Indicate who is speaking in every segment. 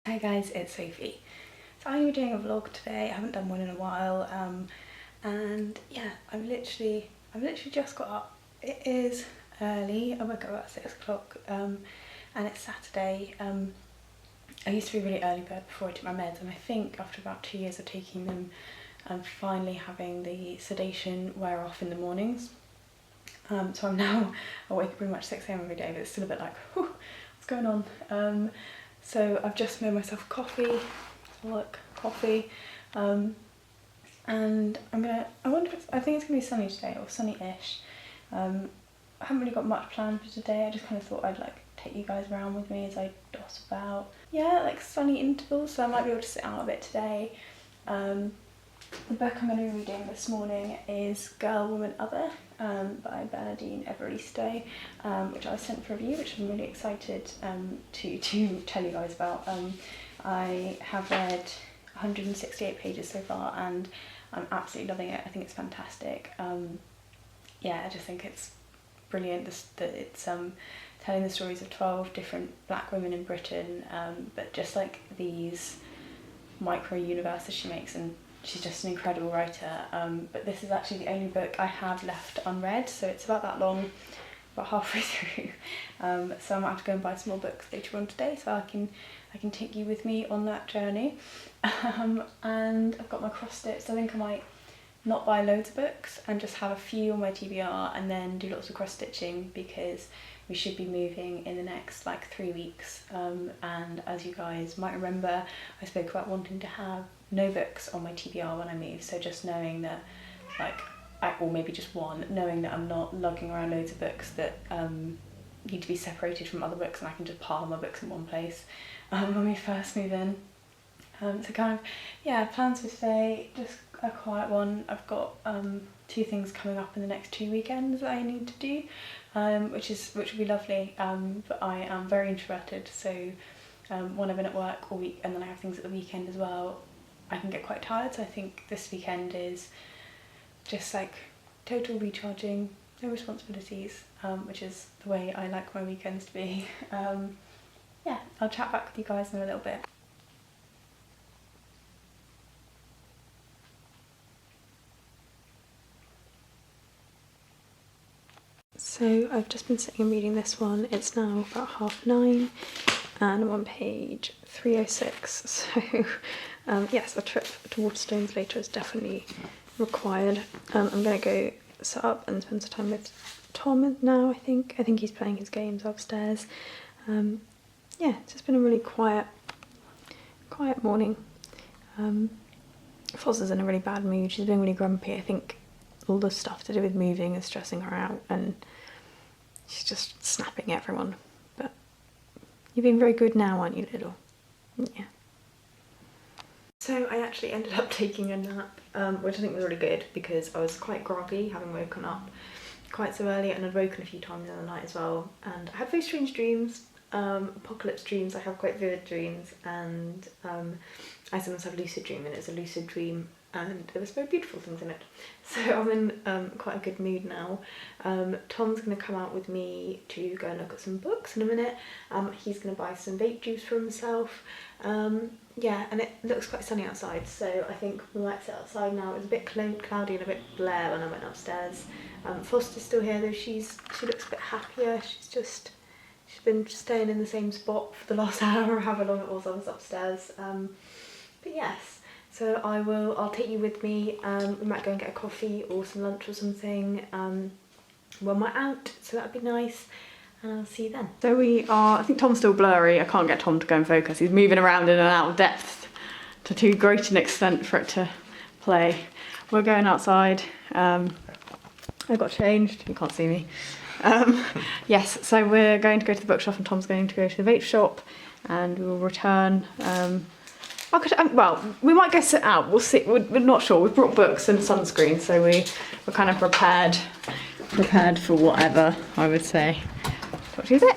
Speaker 1: Hi guys, it's Sophie. So I'm doing a vlog today. I haven't done one in a while, and yeah, I've literally just got up. It is early. I woke up about 6 o'clock, and it's Saturday. I used to be really early bird before I took my meds, and I think after about 2 years of taking them, I'm finally having the sedation wear off in the mornings. So I'm now awake pretty much 6 AM every day, but it's still a bit like, whew, what's going on? So I've just made myself coffee, coffee, and I think it's gonna be sunny today, or sunny-ish. I haven't really got much planned for today. I just kind of thought I'd like take you guys around with me as I dot about. Yeah, like sunny intervals, so I might be able to sit out a bit today. The book I'm going to be reading this morning is Girl, Woman, Other by Bernardine Evaristo, which I was sent for review, which I'm really excited to tell you guys about. I have read 168 pages so far and I'm absolutely loving it. I think it's fantastic. Yeah, I just think it's brilliant that it's telling the stories of 12 different black women in Britain, but just like these micro universes she makes, and she's just an incredible writer. But this is actually the only book I have left unread, so it's about that long, about halfway through. So I might have to go and buy some more books later on today, so I can take you with me on that journey. And I've got my cross stitch, so I think I might not buy loads of books and just have a few on my TBR and then do lots of cross stitching, because we should be moving in the next like 3 weeks, and as you guys might remember, I spoke about wanting to have no books on my TBR when I move, so just knowing that or maybe just one, knowing that I'm not lugging around loads of books that need to be separated from other books, and I can just pile my books in one place when we first move in. So kind of, yeah, plans for today, just a quiet one. I've got 2 things coming up in the next 2 weekends that I need to do, which will be lovely, but I am very introverted, so when I've been at work all week and then I have things at the weekend as well, I can get quite tired. So I think this weekend is just like total recharging, no responsibilities, which is the way I like my weekends to be. Yeah, I'll chat back with you guys in a little bit. So I've just been sitting and reading this one. It's now about 9:30 and I'm on page 306. So yes, a trip to Waterstones later is definitely required. I'm going to go set up and spend some time with Tom now, I think. I think he's playing his games upstairs. Yeah, it's just been a really quiet morning. Foster's in a really bad mood. She's been really grumpy. I think all the stuff to do with moving is stressing her out and she's just snapping at everyone. But you're being very good now, aren't you, little? Yeah. So I actually ended up taking a nap, which I think was really good because I was quite groggy, having woken up quite so early, and I'd woken a few times in the night as well. And I had very strange dreams, apocalypse dreams. I have quite vivid dreams, and I sometimes have lucid dream, and it's a lucid dream and there was very beautiful things in it. So I'm in quite a good mood now. Tom's going to come out with me to go and look at some books in a minute. He's going to buy some vape juice for himself. Yeah, and it looks quite sunny outside, so I think we might sit outside now. It was a bit cloudy and a bit glare when I went upstairs. Foster's still here though. She looks a bit happier. She's been staying in the same spot for the last hour or however long it was I was upstairs. But yes. So I'll take you with me. We might go and get a coffee or some lunch or something when we're out, so that'd be nice, and I'll see you then. So I think Tom's still blurry. I can't get Tom to go and focus. He's moving around in and out of depth to too great an extent for it to play. We're going outside. I got changed, you can't see me. Yes, so we're going to go to the bookshop and Tom's going to go to the vape shop, and we will return. Well, we might go sit out, we'll see, we're not sure. We've brought books and sunscreen, so we're kind of prepared for whatever, I would say. What do you think?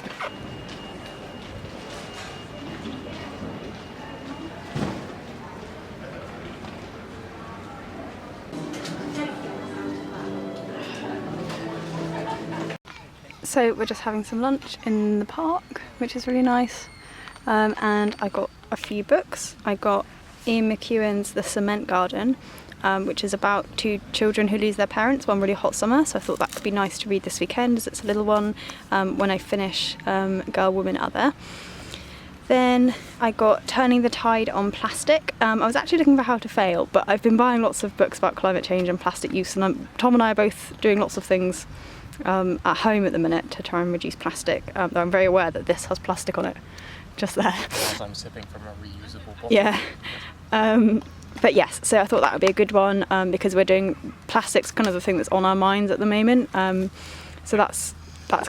Speaker 1: So we're just having some lunch in the park, which is really nice. and I got a few books. I got Ian McEwan's The Cement Garden, which is about two children who lose their parents one really hot summer, so I thought that could be nice to read this weekend as it's a little one when I finish Girl, Woman, Other. Then I got Turning the Tide on Plastic. I was actually looking for How to Fail, but I've been buying lots of books about climate change and plastic use, and Tom and I are both doing lots of things at home at the minute to try and reduce plastic, though I'm very aware that this has plastic on it, just there.
Speaker 2: As I'm sipping from a reusable bottle.
Speaker 1: Yeah. But yes, so I thought that would be a good one because we're doing plastics, kind of the thing that's on our minds at the moment. So that's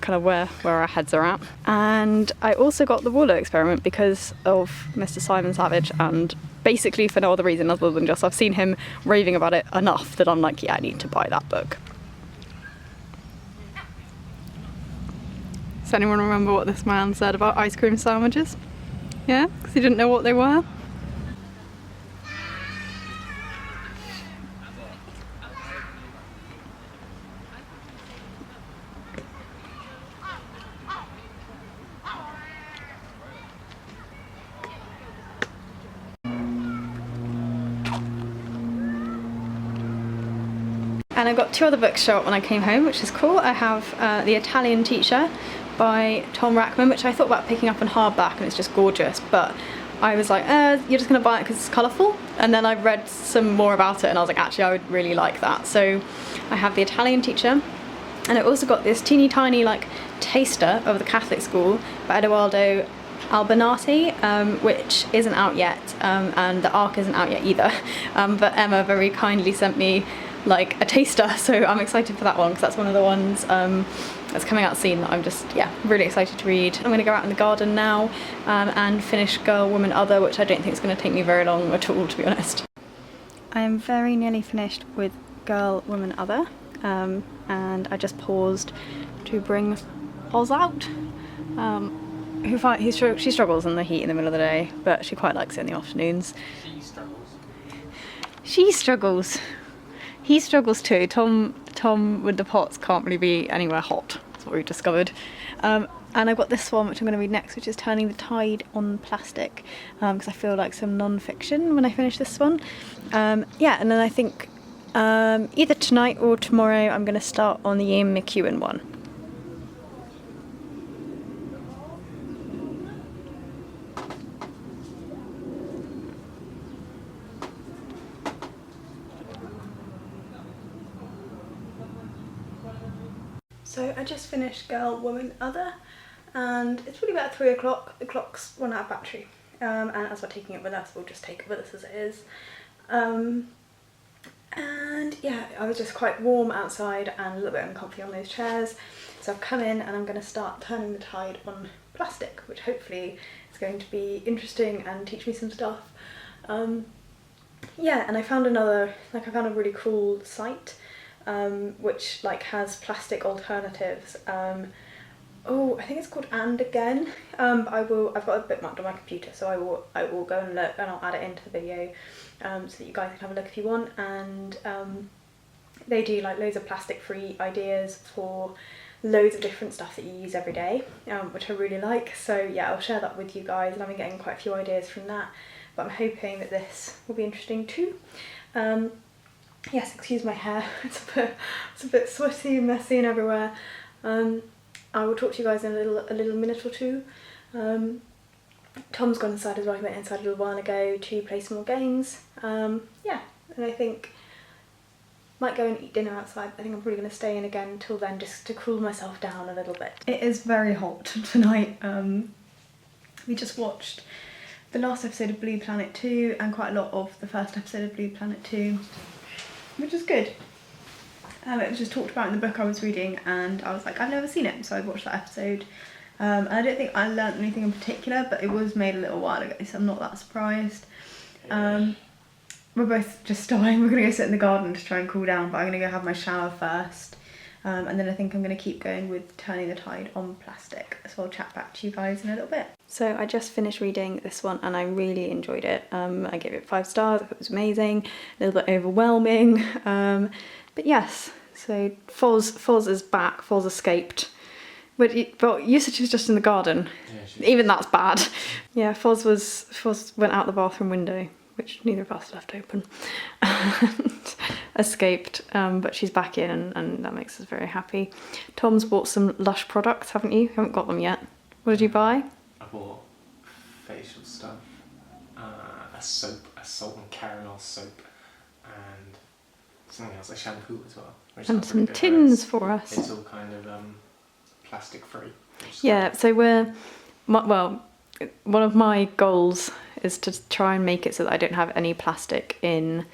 Speaker 1: kind of where our heads are at. And I also got The Wallow Experiment because of Mr. Simon Savage, and basically for no other reason other than just I've seen him raving about it enough that I'm like, yeah, I need to buy that book. Does anyone remember what this man said about ice cream sandwiches? Yeah? Because he didn't know what they were? And I got two other books shot when I came home, which is cool. I have The Italian Teacher by Tom Rackman, which I thought about picking up in hardback, and it's just gorgeous, but I was like, you're just gonna buy it because it's colourful. And then I read some more about it and I was like, actually I would really like that. So I have The Italian Teacher, and I also got this teeny tiny like taster of The Catholic School by Edoardo Albanati, which isn't out yet, and the ARC isn't out yet either. But Emma very kindly sent me like a taster, so I'm excited for that one because that's one of the ones that's coming out soon that I'm just, yeah, really excited to read. I'm going to go out in the garden now and finish Girl, Woman, Other, which I don't think is going to take me very long at all, to be honest. I am very nearly finished with Girl, Woman, Other, and I just paused to bring Oz out. She struggles in the heat in the middle of the day, but she quite likes it in the afternoons.
Speaker 2: She struggles.
Speaker 1: She struggles. He struggles too. Tom with the pots can't really be anywhere hot. That's what we've discovered. And I've got this one which I'm going to read next, which is Turning the Tide on Plastic, because I feel like some non-fiction when I finish this one. Yeah, and then I think either tonight or tomorrow I'm going to start on the Ian McEwan one. So I just finished Girl, Woman, Other, and it's probably about 3 o'clock. The clock's run out of battery, and as we're taking it with us, we'll just take it with us as it is. And yeah, I was just quite warm outside and a little bit uncomfy on those chairs, so I've come in and I'm going to start turning the tide on plastic, which hopefully is going to be interesting and teach me some stuff. Yeah, and I found a really cool site which like has plastic alternatives. Oh, I think it's called And Again. I've got it bookmarked on my computer, so I will go and look, and I'll add it into the video so that you guys can have a look if you want. And they do like loads of plastic free ideas for loads of different stuff that you use every day, which I really like. So yeah, I'll share that with you guys, and I've been getting quite a few ideas from that, but I'm hoping that this will be interesting too. Yes, excuse my hair, it's a bit sweaty and messy and everywhere. I will talk to you guys in a little minute or two. Tom's gone inside as well. He went inside a little while ago to play some more games. Yeah, and I think might go and eat dinner outside. I think I'm probably going to stay in again until then, just to cool myself down a little bit. It is very hot tonight. We just watched the last episode of Blue Planet 2 and quite a lot of the first episode of Blue Planet 2. Which is good. It was just talked about in the book I was reading, and I was like, I've never seen it, so I watched that episode. And I don't think I learnt anything in particular, but it was made a little while ago, so I'm not that surprised. We're both just dying. We're going to go sit in the garden to try and cool down, but I'm going to go have my shower first. And then I think I'm going to keep going with Turning the Tide on Plastic. So I'll chat back to you guys in a little bit. So I just finished reading this one and I really enjoyed it. I gave it 5 stars. I thought it was amazing, a little bit overwhelming. But yes, so Foz is back. Foz escaped But you said she was just in the garden.
Speaker 3: Yeah,
Speaker 1: Even that's bad. Yeah, Foz went out the bathroom window, which neither of us left open, and escaped. But she's back in, and that makes us very happy. Tom's bought some Lush products, haven't you? Haven't got them yet. What did you buy?
Speaker 3: I bought facial stuff, a soap, a salt and caramel soap, and something else, a shampoo as well.
Speaker 1: And some tins for us.
Speaker 3: It's all kind of plastic free.
Speaker 1: Yeah, so well, one of my goals is to try and make it so that I don't have any plastic in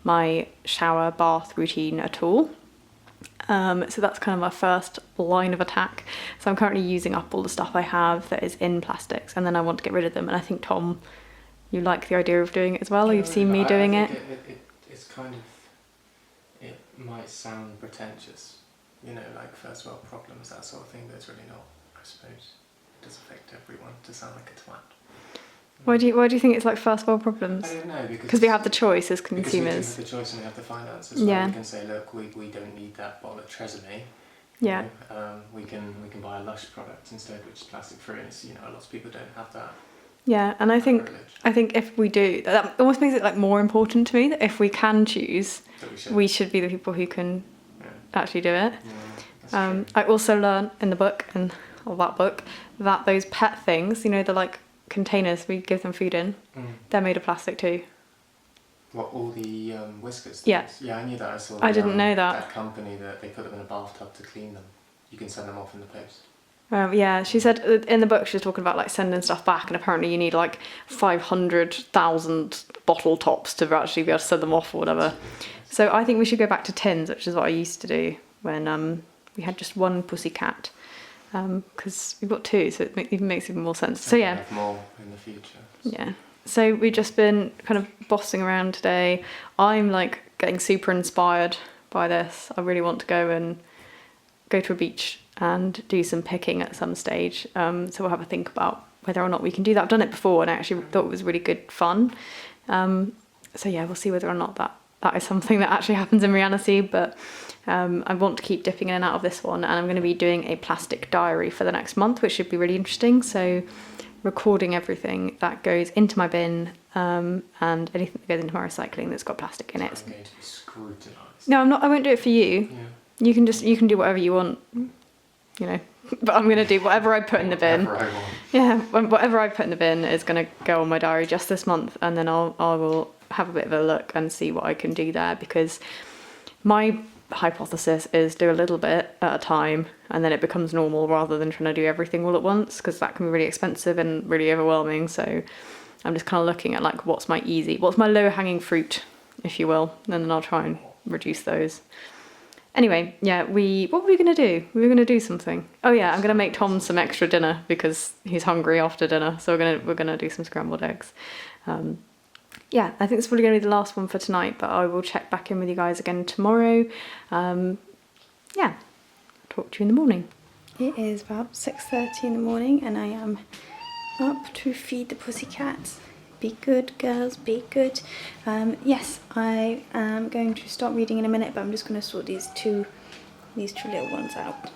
Speaker 1: my shower bath routine at all. So that's kind of my first line of attack. So I'm currently using up all the stuff I have that is in plastics, and then I want to get rid of them. And I think, Tom, you like the idea of doing it as well, or you've seen me doing it.
Speaker 3: It's kind of, it might sound pretentious, you know, like first world problems, that sort of thing, but it's really not, I suppose. It does affect everyone to sound like a twat.
Speaker 1: Why do you think it's like first world problems?
Speaker 3: I don't know,
Speaker 1: because we have the choice as consumers.
Speaker 3: Because we have the choice and we have the finances. Yeah. We can say, look, we don't need that bottle of Tresemme.
Speaker 1: Yeah.
Speaker 3: We can buy a Lush product instead, which is plastic free, and it's, you know, lots of people don't have that.
Speaker 1: Yeah, and I think if we do, that almost makes it like more important to me that if we can choose, we should be the people who can actually do it.
Speaker 3: Yeah,
Speaker 1: I also learned in the book that those pet things, you know, the like containers we give them food in, they're made of plastic too.
Speaker 3: What, all the whiskers?
Speaker 1: Yeah.
Speaker 3: Yeah, I knew that. I saw.
Speaker 1: I didn't know that.
Speaker 3: That company that they put them in a bathtub to clean them. You can send them off in the post.
Speaker 1: Yeah, she said in the book she was talking about like sending stuff back, and apparently you need like 500,000 bottle tops to actually be able to send them off or whatever. So I think we should go back to tins, which is what I used to do when we had just one pussycat. Because we've got two, so it makes even more sense. So yeah.
Speaker 3: Have more in the future.
Speaker 1: Yeah. So we've just been kind of bossing around today. I'm like getting super inspired by this. I really want to go to a beach and do some picking at some stage. So we'll have a think about whether or not we can do that. I've done it before and I actually thought it was really good fun. So yeah, we'll see whether or not that is something that actually happens in reality. But I want to keep dipping in and out of this one, and I'm going to be doing a plastic diary for the next month, which should be really interesting. So recording everything that goes into my bin and anything that goes into my recycling that's got plastic in it.
Speaker 3: I'm going to be scrutinised.
Speaker 1: No, I'm not. I won't do it for you.
Speaker 3: Yeah.
Speaker 1: You can do whatever you want, you know. But I'm going to do whatever I put in the bin.
Speaker 3: Whatever I want.
Speaker 1: Yeah, whatever I put in the bin is going to go on my diary just this month, and then I will have a bit of a look and see what I can do there, because my hypothesis is do a little bit at a time and then it becomes normal, rather than trying to do everything all at once, because that can be really expensive and really overwhelming. So I'm just kind of looking at like what's my low hanging fruit, if you will, and then I'll try and reduce those. Anyway, yeah, what were we going to do? We were going to do something. Oh yeah, I'm going to make Tom some extra dinner because he's hungry after dinner. So we're going to do some scrambled eggs. Yeah, I think it's probably going to be the last one for tonight, but I will check back in with you guys again tomorrow. Yeah, talk to you in the morning. It is about 6:30 in the morning and I am up to feed the pussycats. Be good, girls, be good. Yes, I am going to start reading in a minute, but I'm just going to sort these two little ones out.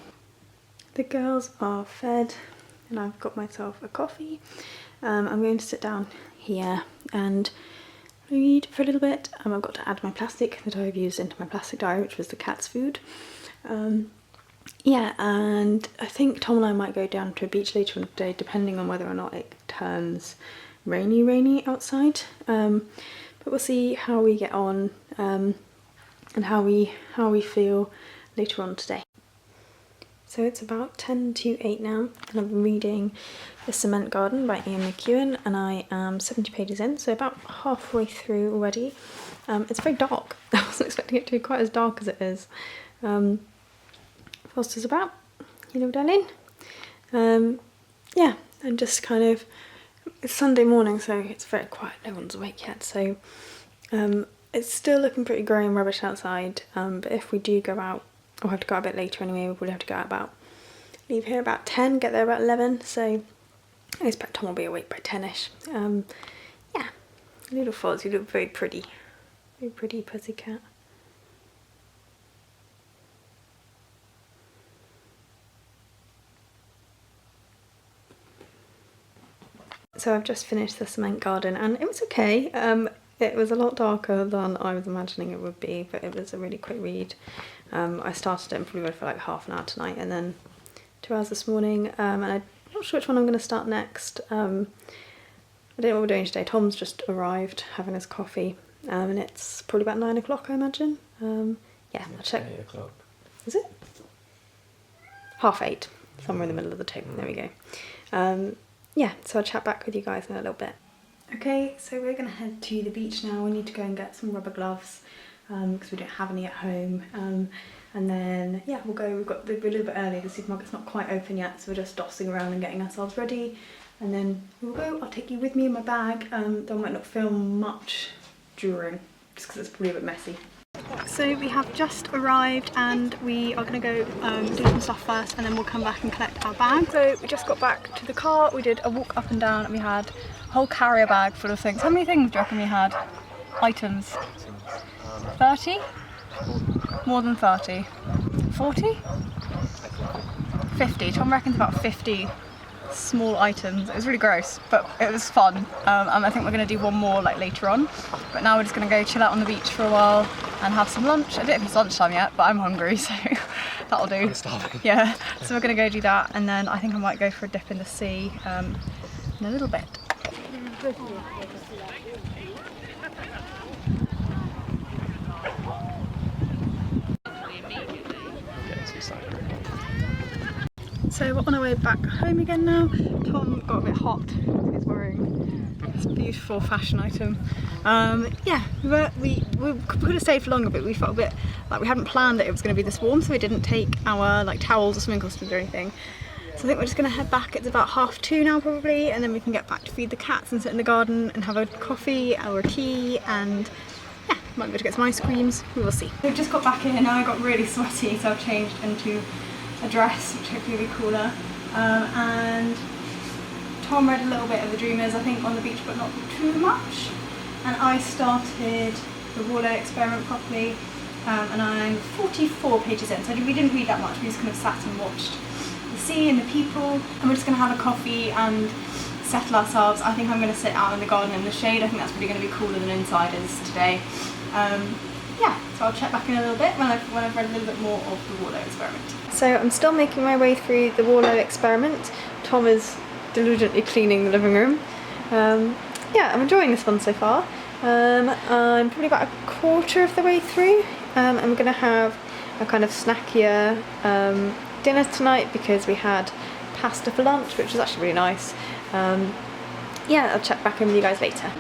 Speaker 1: The girls are fed and I've got myself a coffee. I'm going to sit down here and read for a little bit. I've got to add my plastic that I've used into my plastic diary, which was the cat's food. Yeah, and I think Tom and I might go down to a beach later on today, depending on whether or not it turns rainy outside. But we'll see how we get on and how we feel later on today. So it's about 10 to 8 now, and I'm reading The Cement Garden by Ian McEwan, and I am 70 pages in, so about halfway through already. It's very dark. I wasn't expecting it to be quite as dark as it is. Foster's about, you know, darling. Yeah, and just kind of, it's Sunday morning, so it's very quiet, no one's awake yet, so it's still looking pretty grey and rubbish outside, but if we do go out, we'll have to go out a bit later anyway. We'll probably have to go out leave here about 10, get there about 11, so I expect Tom will be awake by 10ish. Yeah, little Foz, you look very pretty pussycat. So I've just finished the cement garden and it was okay. It was a lot darker than I was imagining it would be, but it was a really quick read. I started it and probably read for like half an hour tonight and then 2 hours this morning, and I'm not sure which one I'm going to start next. I don't know what we're doing today. Tom's just arrived having his coffee, and it's probably about 9 o'clock, I imagine. Yeah, I'll check.
Speaker 3: 8 o'clock.
Speaker 1: Is it? 8:30, somewhere in the middle of the two. There we go. Yeah, so I'll chat back with you guys in a little bit. Okay, so we're going to head to the beach now. We need to go and get some rubber gloves because we don't have any at home. And then, yeah, we'll go. We're a little bit early. The supermarket's not quite open yet, so we're just dossing around and getting ourselves ready. And then we'll go. I'll take you with me in my bag. Though I might not film much during, just because it's probably a bit messy. So we have just arrived and we are going to go do some stuff first and then we'll come back and collect our bag. So we just got back to the car, we did a walk up and down and we had a whole carrier bag full of things. How many things do you reckon we had? Items? 30? More than 30? 40? 50. Tom reckons about 50 small items. It was really gross, but it was fun. And I think we're going to do one more like later on. But now we're just going to go chill out on the beach for a while and have some lunch. I don't know if it's lunchtime yet, but I'm hungry, so that'll do.
Speaker 2: I'm starving.
Speaker 1: Yeah, so we're going to go do that, and then I think I might go for a dip in the sea in a little bit. So we're on our way back home again now. Tom got a bit hot because he's wearing this beautiful fashion item. Yeah, we could have stayed for longer, but we felt a bit like we hadn't planned that it was going to be this warm, so we didn't take our like towels or swimming costumes or anything. So I think we're just going to head back. It's about 2:30 now probably, and then we can get back to feed the cats and sit in the garden and have a coffee or a tea, and yeah, might be able to get some ice creams. We will see. We've just got back in and now I got really sweaty, so I've changed into a dress, which hopefully will be cooler. And Tom read a little bit of The Dreamers, I think, on the beach, but not too much. And I started the Warlow Experiment properly, and I'm 44 pages in, so we didn't read that much. We just kind of sat and watched the sea and the people, and we're just going to have a coffee and settle ourselves. I think I'm going to sit out in the garden in the shade. I think that's probably going to be cooler than insiders today. Yeah, so I'll check back in a little bit when I've read a little bit more of the Warlow Experiment. So I'm still making my way through the Warlow Experiment. Tom is diligently cleaning the living room. Yeah, I'm enjoying this one so far. I'm probably about a quarter of the way through. I'm going to have a kind of snackier dinner tonight because we had pasta for lunch, which was actually really nice. Yeah, I'll check back in with you guys later.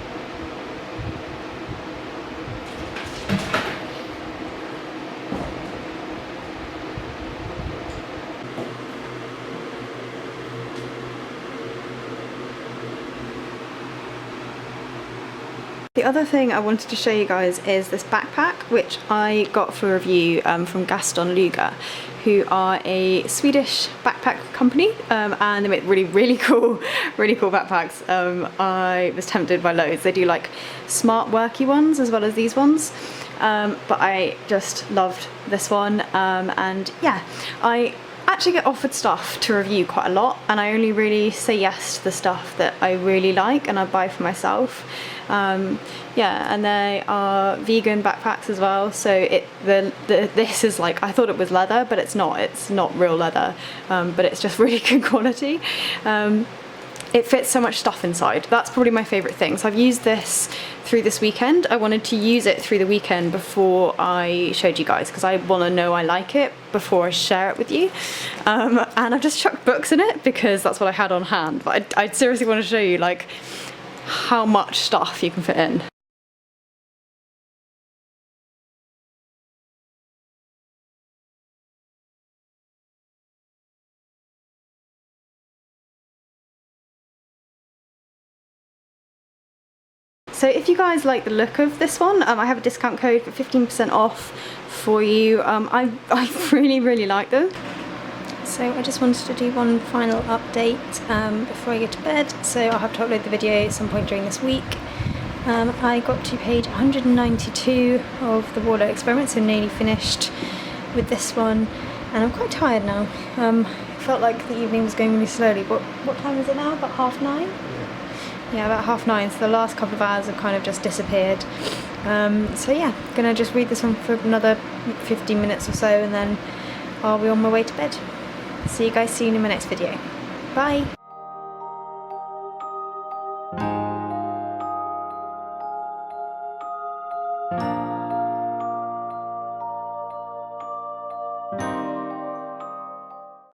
Speaker 1: The other thing I wanted to show you guys is this backpack, which I got for review from Gaston Luga, who are a Swedish backpack company, and they make really cool backpacks. I was tempted by loads. They do like smart worky ones as well as these ones, but I just loved this one, and yeah, I actually get offered stuff to review quite a lot, and I only really say yes to the stuff that I really like and I buy for myself. Yeah, and they are vegan backpacks as well, so this is like, I thought it was leather, but it's not real leather, but it's just really good quality. It fits so much stuff inside. That's probably my favourite thing. So I've used this through this weekend. I wanted to use it through the weekend before I showed you guys, because I want to know I like it before I share it with you. And I've just chucked books in it because that's what I had on hand, but I seriously want to show you like how much stuff you can fit in. So if you guys like the look of this one, I have a discount code for 15% off for you. I really like them. So I just wanted to do one final update before I go to bed. So I'll have to upload the video at some point during this week. I got to page 192 of the Warlow Experiment, so nearly finished with this one, and I'm quite tired now. It felt like the evening was going really slowly. What time is it now? About 9:30? Yeah, about 9:30, so the last couple of hours have kind of just disappeared. So yeah, gonna just read this one for another 15 minutes or so, and then I'll be on my way to bed. See you guys soon in my next video. Bye!